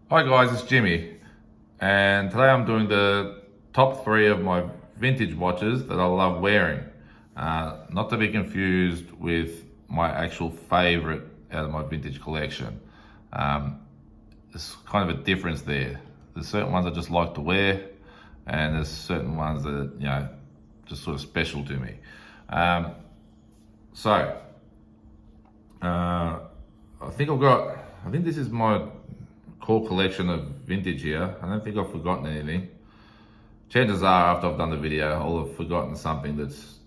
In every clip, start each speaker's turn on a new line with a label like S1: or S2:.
S1: Hi guys, it's Jimmy, and today I'm doing the top three of my vintage watches that I love wearing. Not to be confused with my actual favorite out of my vintage collection. Um, there's kind of a difference there. There's certain ones I just like to wear, and there's certain ones that, just sort of special to me. Um, so, uh, I think this is my core collection of vintage here. I don't think I've forgotten anything. Chances are, after I've done the video, I'll have forgotten something that's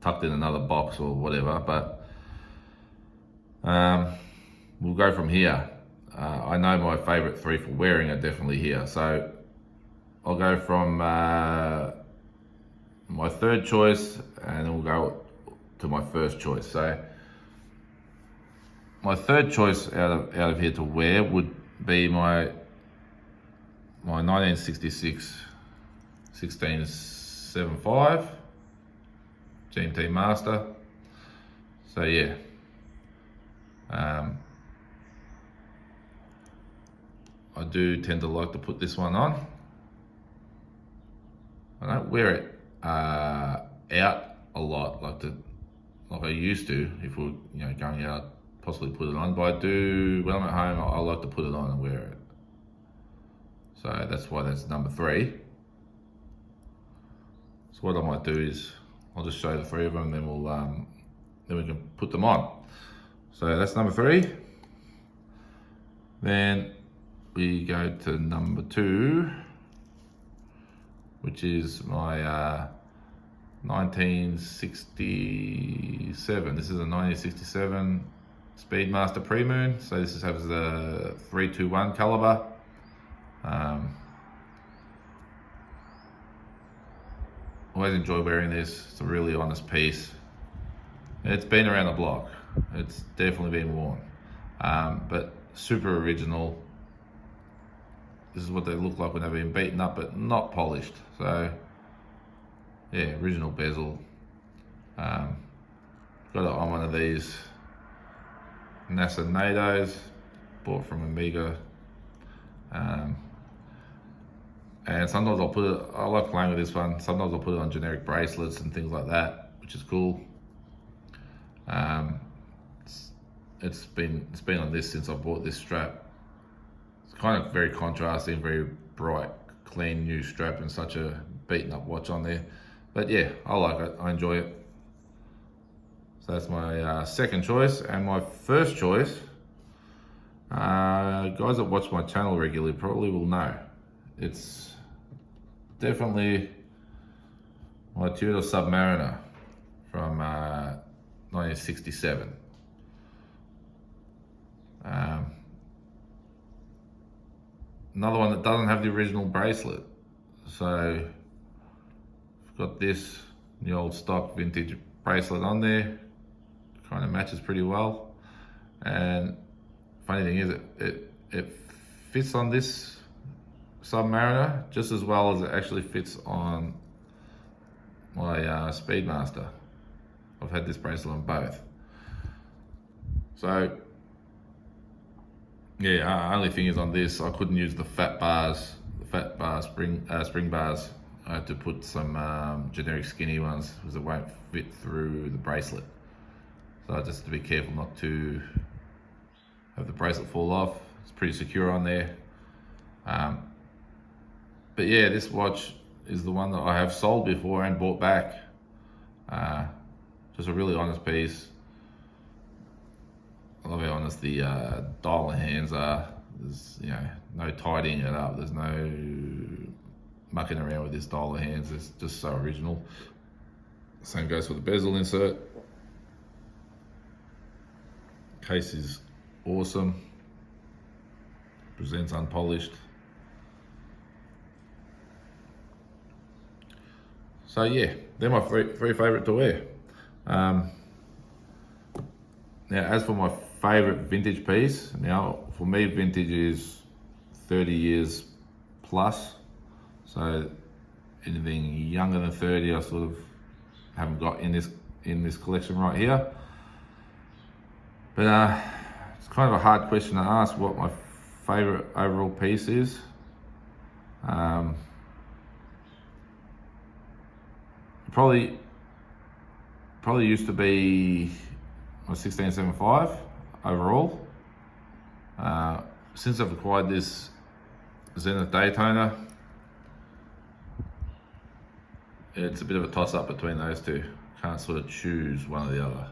S1: tucked in another box or whatever, but we'll go from here. I know my favorite three for wearing are definitely here. So I'll go from my third choice and then we'll go to my first choice. So my third choice out of here to wear would be my 1966 1675 GMT Master. So yeah, I do tend to like to put this one on. I don't wear it out a lot like I used to. If we're going out, possibly put it on. But I do when I'm at home. I like to put it on and wear it. So that's why that's number three. So what I might do is I'll just show the three of them, and then we can put them on. So that's number three. Then we go to number two, which is my 1967. This is a 1967 Speedmaster Pre-Moon. So this has the 321 caliber. Always enjoy wearing this. It's a really honest piece. It's been around the block. It's definitely been worn, but super original. This is what they look like when they've been beaten up, but not polished. So yeah, original bezel. Got it on one of these NASA NATOs, bought from Amiga. And sometimes I like playing with this one. Sometimes I'll put it on generic bracelets and things like that, which is cool. It's been on this since I bought this strap. It's kind of very contrasting, very bright, clean new strap and such a beaten up watch on there. But yeah, I like it, I enjoy it. So that's my second choice. And my first choice, guys that watch my channel regularly probably will know. It's definitely my Tudor Submariner from 1967. Another one that doesn't have the original bracelet. So I've got this, the old stock vintage bracelet on there. Kind of matches pretty well. And funny thing is, it fits on this Submariner just as well as it actually fits on my Speedmaster. I've had this bracelet on both. So yeah, only thing is on this, I couldn't use the fat bars, spring bars. I had to put some generic skinny ones because it won't fit through the bracelet. So I just have to be careful not to have the bracelet fall off. It's pretty secure on there. But yeah, this watch is the one that I have sold before and bought back. Just a really honest piece. I love how honest the dial and hands are. There's no tidying it up. There's no mucking around with this dial and hands. It's just so original. Same goes for the bezel insert. Case is awesome. Presents unpolished. So yeah, they're my three favorite to wear. Now, as for my favorite vintage piece, now for me, vintage is 30 years plus. So anything younger than 30, I sort of haven't got in this collection right here. But it's kind of a hard question to ask what my favorite overall piece is. Probably used to be my 1675 overall. Since I've acquired this Zenith Daytona, it's a bit of a toss-up between those two. Can't sort of choose one or the other.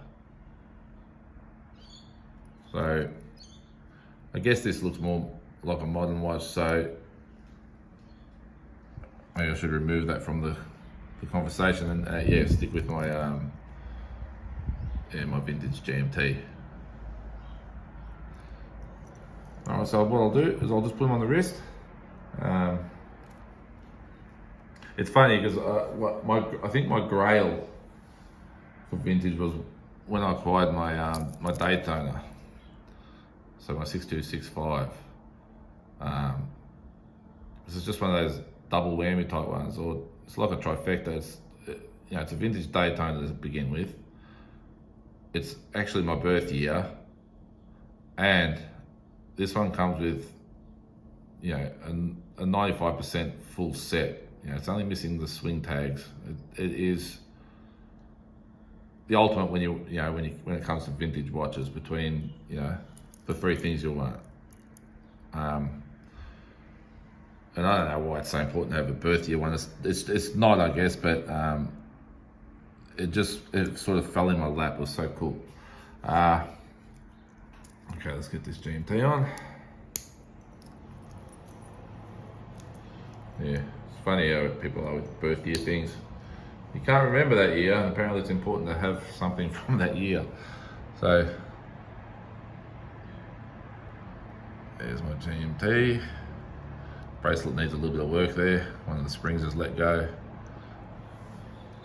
S1: So I guess this looks more like a modern watch, so maybe I should remove that from the conversation and yeah, stick with my my vintage GMT. Alright, so what I'll do is I'll just put them on the wrist. It's funny because I think my Grail for vintage was when I acquired my Daytona, so my 6265. This is just one of those double whammy type ones, or it's like a trifecta. It's it's a vintage Daytona to begin with. It's actually my birth year, and this one comes with a 95% full set. It's only missing the swing tags. It is the ultimate when when it comes to vintage watches. Between the three things you'll want. And I don't know why it's so important to have a birth year one. It's not, I guess, but it sort of fell in my lap. It was so cool. Okay, let's get this GMT on. Yeah, it's funny how people are with birth year things. You can't remember that year, and apparently it's important to have something from that year. So there's my GMT. Bracelet needs a little bit of work there. One of the springs is let go.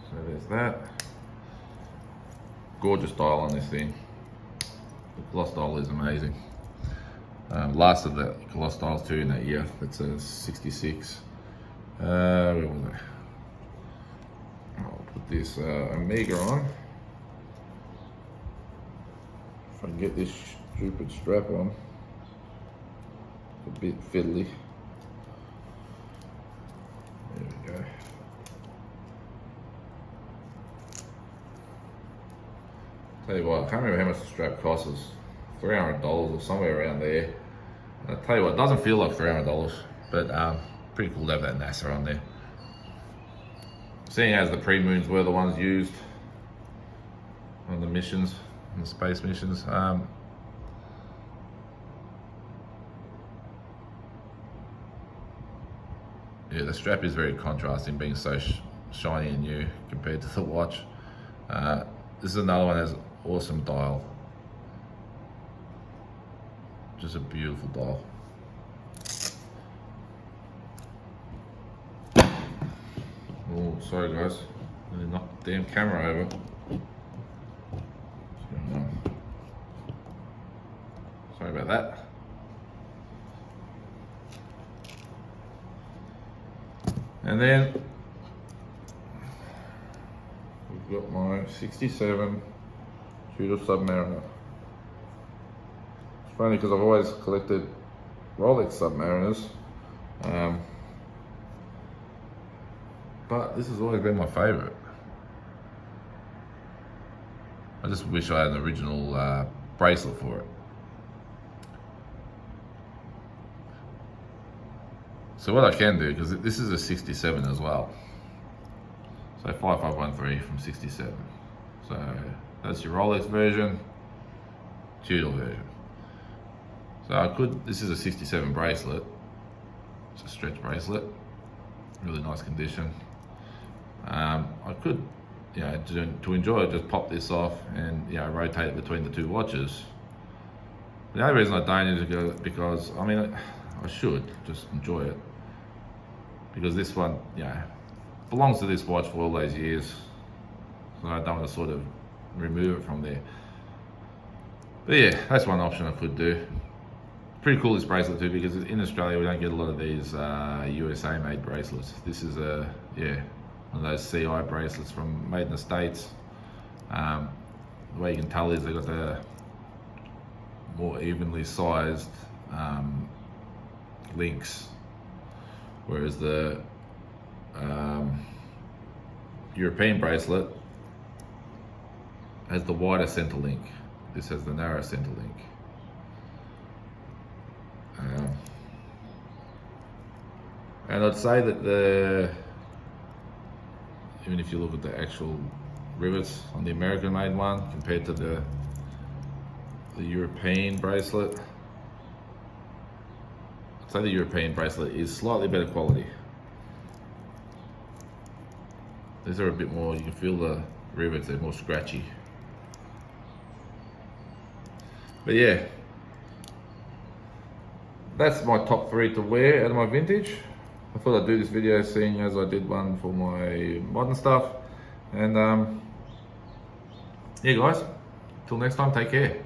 S1: So there's that. Gorgeous dial on this thing. The gloss dial is amazing. Last of the gloss dials too in that year. That's a 66. Where was I? I'll put this Omega on. If I can get this stupid strap on. It's a bit fiddly. There we go. Tell you what, I can't remember how much the strap costs. It's $300 or somewhere around there. And I'll tell you what, it doesn't feel like $300, but pretty cool to have that NASA on there. Seeing as the pre-moons were the ones used on the missions, on the space missions. Yeah, the strap is very contrasting, being so shiny and new compared to the watch. This is another one that has an awesome dial. Just a beautiful dial. Oh, sorry guys, I knocked the damn camera over. What's going on? Sorry about that. And then we've got my 67 Tudor Submariner. It's funny because I've always collected Rolex Submariners, but this has always been my favourite. I just wish I had an original bracelet for it. So what I can do, because this is a 67 as well, so 5513 from 67. So that's your Rolex version, Tudor version. So I could, this is a 67 bracelet, it's a stretch bracelet, really nice condition. I could, to enjoy it, just pop this off and rotate it between the two watches. The only reason I don't is because I should just enjoy it, because this one belongs to this watch for all those years, so I don't want to sort of remove it from there. But yeah, that's one option I could do. Pretty cool, this bracelet too, because in Australia we don't get a lot of these USA made bracelets. This is one of those CI bracelets from made in the States. The way you can tell is they got the more evenly sized links, whereas the European bracelet has the wider center link. This has the narrow center link. And I'd say that even if you look at the actual rivets on the American made one compared to the European bracelet, I'd say the European bracelet is slightly better quality. These are a bit more, you can feel the rivets, they're more scratchy. But yeah, that's my top 3 to wear out of my vintage. I thought I'd do this video seeing as I did one for my modern stuff. And yeah guys, till next time, take care.